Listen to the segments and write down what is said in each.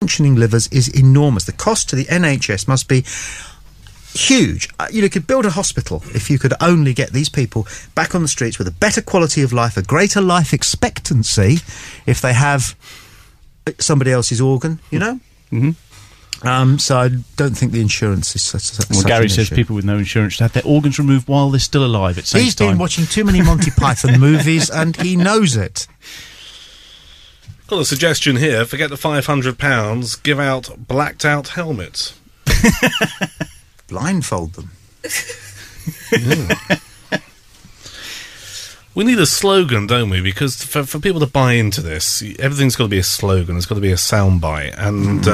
functioning livers is enormous. The cost to the NHS must be huge. You could build a hospital if you could only get these people back on the streets with a better quality of life, a greater life expectancy, if they have somebody else's organ, you know? Mm-hmm. So I don't think the insurance is such Well, Gary says issue. people with no insurance should have their organs removed while they're still alive. He's been watching too many Monty Python movies and he knows it. Got a suggestion here. Forget the £500. Give out blacked out helmets. Blindfold them. We need a slogan, don't we? Because for people to buy into this, everything's got to be a slogan. It's got to be a soundbite. And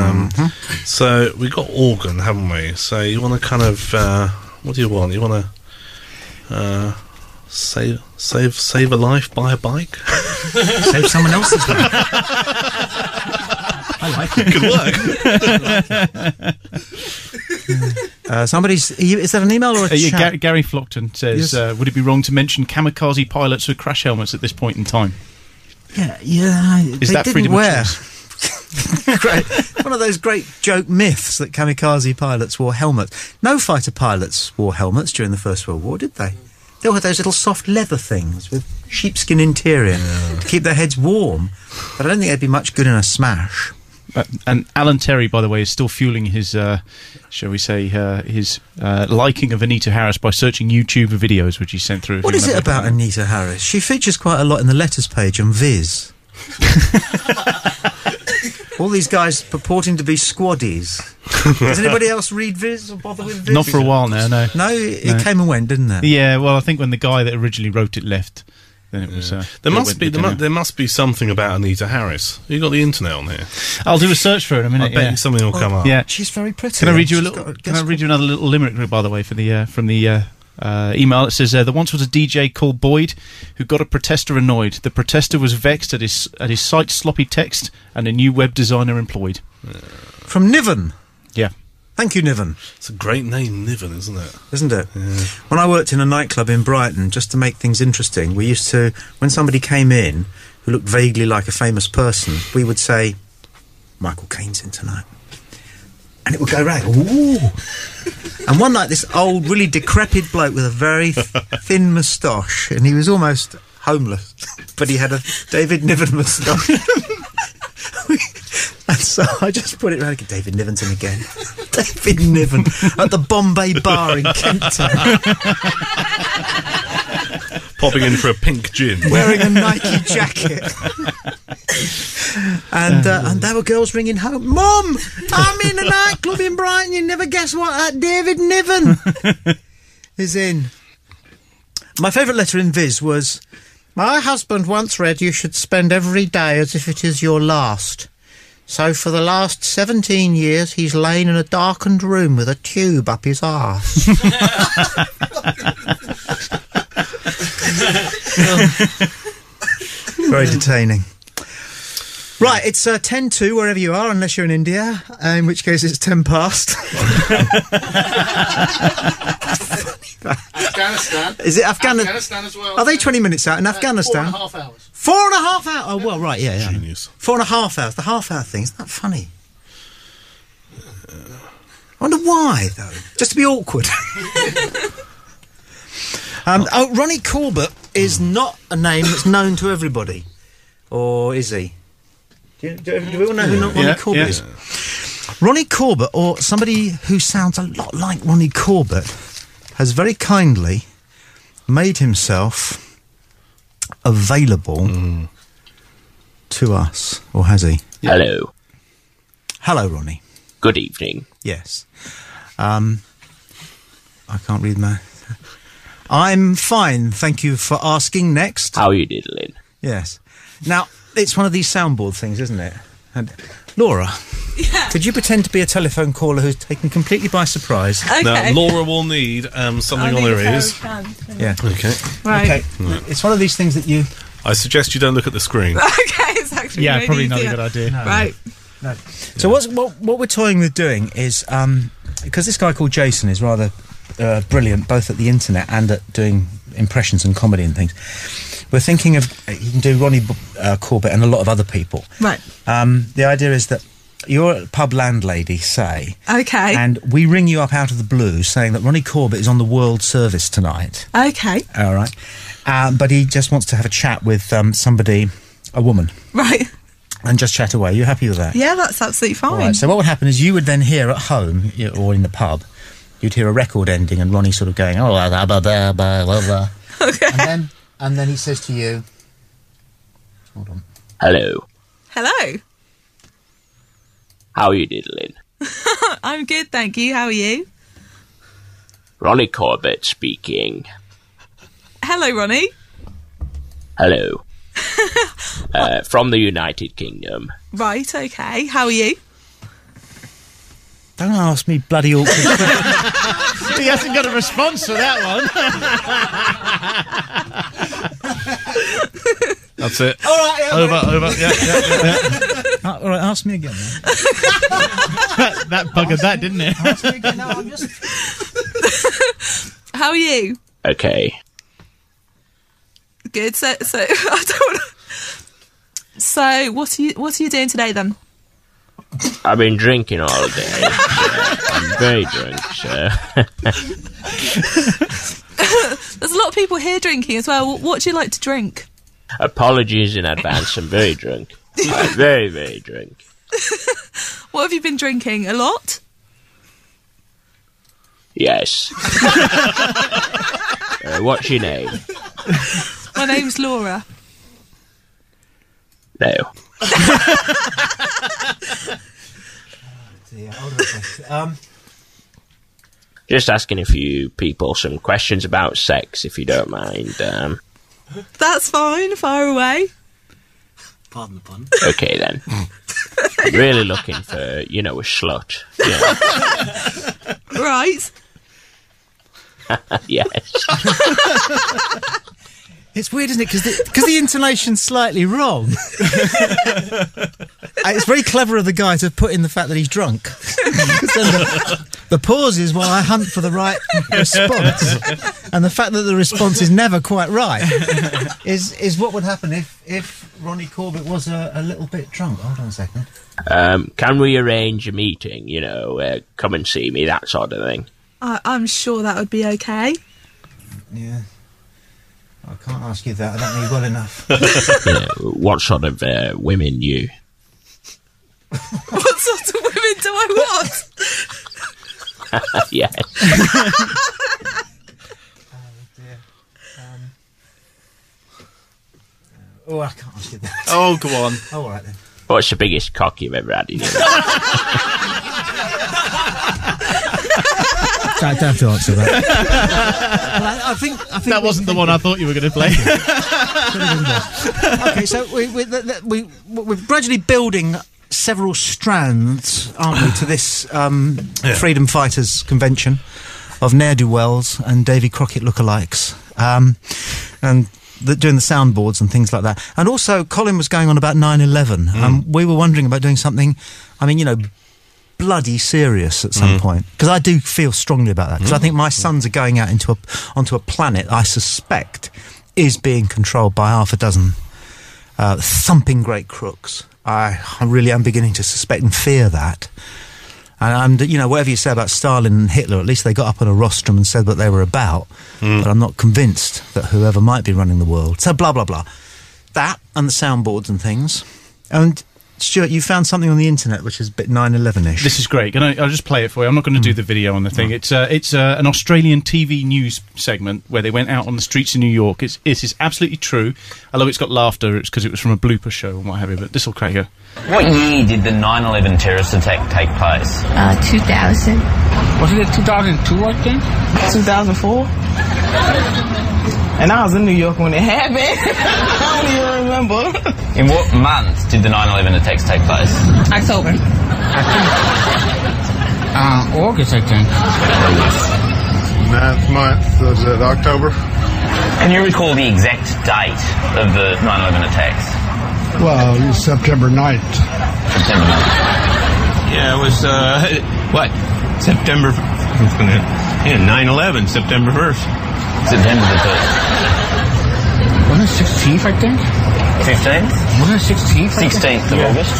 so we got organ, haven't we? So you want to kind of... what do you want? You want to save a life, buy a bike? Save someone else's life. I like it. Good work. Is that an email or a chat? Gary Flockton says, yes. Would it be wrong to mention kamikaze pilots with crash helmets at this point in time? Yeah. Is that freedom of choice? Great. One of those great joke myths that kamikaze pilots wore helmets. No fighter pilots wore helmets during the First World War, did they? They all had those little soft leather things with sheepskin interior to keep their heads warm. But I don't think they'd be much good in a smash. And Alan Terry, by the way, is still fueling his, shall we say, his liking of Anita Harris by searching YouTube videos, which he sent through. What is it about Anita Harris? She features quite a lot in the letters page on Viz. All these guys purporting to be squaddies. Does anybody else read Viz or bother with Viz? Not for a while now, no. No, it came and went, didn't it? Yeah, well, I think when the guy that originally wrote it left, then it was... there must be something about Anita Harris. You got the internet on here. I'll do a search for it in a minute. I bet something will come up. Yeah, she's very pretty. Can I read you another little limerick, by the way, from the email? It says there once was a DJ called Boyd who got a protester annoyed. The protester was vexed at his site's sloppy text and a new web designer employed. From Niven. Yeah. Thank you, Niven. It's a great name, Niven, isn't it? Isn't it? Yeah. When I worked in a nightclub in Brighton, just to make things interesting, we used to, when somebody came in who looked vaguely like a famous person, we would say, Michael Caine's in tonight. And it would go right. Ooh. And one night, this old, really decrepit bloke with a very thin moustache, and he was almost homeless, but he had a David Niven moustache. And so I just put it around again. David Niven's in again. David Niven at the Bombay Bar in Kent Town. Popping in for a pink gin. Wearing a Nike jacket. And there were girls ringing home. Mum, I'm in a nightclub in Brighton. You never guess what that David Niven is in. My favourite letter in Viz was, my husband once read you should spend every day as if it is your last. So for the last 17 years, he's lain in a darkened room with a tube up his arse. Very detaining. Right, it's 10:02 wherever you are, unless you're in India, in which case it's 10 past. Afghanistan. Is it Afghanistan? Afghanistan as well. Are they 20 minutes out in Afghanistan? 4.5 hours. 4.5 hours? Oh, well, right, yeah. Genius. 4.5 hours. The half-hour thing, isn't that funny? I wonder why, though. Just to be awkward. Ronnie Corbett is not a name that's known to everybody. Or is he? Do we all know who Ronnie Corbett is? Ronnie Corbett, or somebody who sounds a lot like Ronnie Corbett, has very kindly made himself available to us. Or has he? Hello. Hello, Ronnie. Good evening. Yes. I can't read my... I'm fine, thank you for asking. Next. How are you diddling? Yes. Now, it's one of these soundboard things, isn't it? And Laura, could you pretend to be a telephone caller who's taken completely by surprise? Okay. Now, Laura will need something on her ears. Yeah. Okay. Right. Okay. It's one of these things that you... I suggest you don't look at the screen. Okay, it's actually really probably not a easier. good idea. No. Right. No. So what we're toying with doing is, because this guy called Jason is rather brilliant, both at the internet and at doing impressions and comedy and things, we're thinking of, he can do Ronnie Corbett and a lot of other people. Right. The idea is that you're a pub landlady, say. Okay. And we ring you up out of the blue saying that Ronnie Corbett is on the World Service tonight. Okay. All right. But he just wants to have a chat with somebody, a woman. Right. And just chat away. You happy with that? Yeah, that's absolutely fine. All right. So what would happen is you would then hear at home or in the pub, you'd hear a record ending and Ronnie sort of going, oh, blah, blah, blah, blah, blah. Okay. And then he says to you, hold on. Hello. Hello. How are you diddling? I'm good, thank you. How are you? Ronnie Corbett speaking. Hello, Ronnie. Hello. From the United Kingdom. Right, okay. How are you? Don't ask me bloody awkward questions. He hasn't got a response for that one. That's it. All right, yeah, over. Yeah. all right, ask me again. That buggered that, didn't it? Ask me again. No, I'm just... How are you? Okay. Good. So I don't. So what are you doing today then? I've been drinking all day. I'm very drunk, so... There's a lot of people here drinking as well. What do you like to drink? Apologies in advance, I'm very drunk. I'm very, very drunk. What have you been drinking? A lot? Yes. What's your name? My name's Laura. No. Just asking a few people some questions about sex, if you don't mind. That's fine. Fire away. Pardon the pun. Okay, then. I'm really looking for, a slut. Yeah. Right. Yes. It's weird, isn't it? Because the intonation's slightly wrong. It's very clever of the guy to put in the fact that he's drunk. The pauses while I hunt for the right response, and the fact that the response is never quite right, is what would happen if Ronnie Corbett was a little bit drunk. Hold on a second. Can we arrange a meeting? Come and see me, that sort of thing. I'm sure that would be okay. Yeah. I can't ask you that. I don't know you well enough. What sort of women you? What sort of women do I want? Yes. Oh dear. I can't ask you that. Oh, go on. Oh, all right then. What's the biggest cock you've ever had in your life? I don't have to answer that. I think that wasn't the one I thought you were going to play. Okay, so we're gradually building several strands, aren't we, to this Freedom Fighters convention of ne'er-do-wells and Davy Crockett lookalikes, and doing the soundboards and things like that. And also, Colin was going on about 9/11. We were wondering about doing something, bloody serious at some point, because I do feel strongly about that, because I think my sons are going out onto a planet I suspect is being controlled by half a dozen thumping great crooks. I really am beginning to suspect and fear that. And whatever you say about Stalin and Hitler, at least they got up on a rostrum and said what they were about, but I'm not convinced that whoever might be running the world. So blah blah blah, that and the soundboards and things. And Stuart, you found something on the internet which is a bit 9/11ish. This is great. I'll just play it for you. I'm not going to do the video on the thing. It's an Australian TV news segment where they went out on the streets of New York. It is absolutely true. Although it's got laughter, it's because it was from a blooper show and what have you. But this will crack you. What year did the 9/11 terrorist attack take place? 2000. Was it 2002, I think? 2004. And I was in New York when it happened. I don't even remember. In what month did the 9/11 attacks take place? October. August, I think. 9th month, was it October? Can you recall the exact date of the 9/11 attacks? Well, it was September 9th. September 9th. Yeah, it was, September... 9/11, September 1st. September the 1st. Wasn't it 16th, I think? 15th? Wasn't it 16th? 16th of August.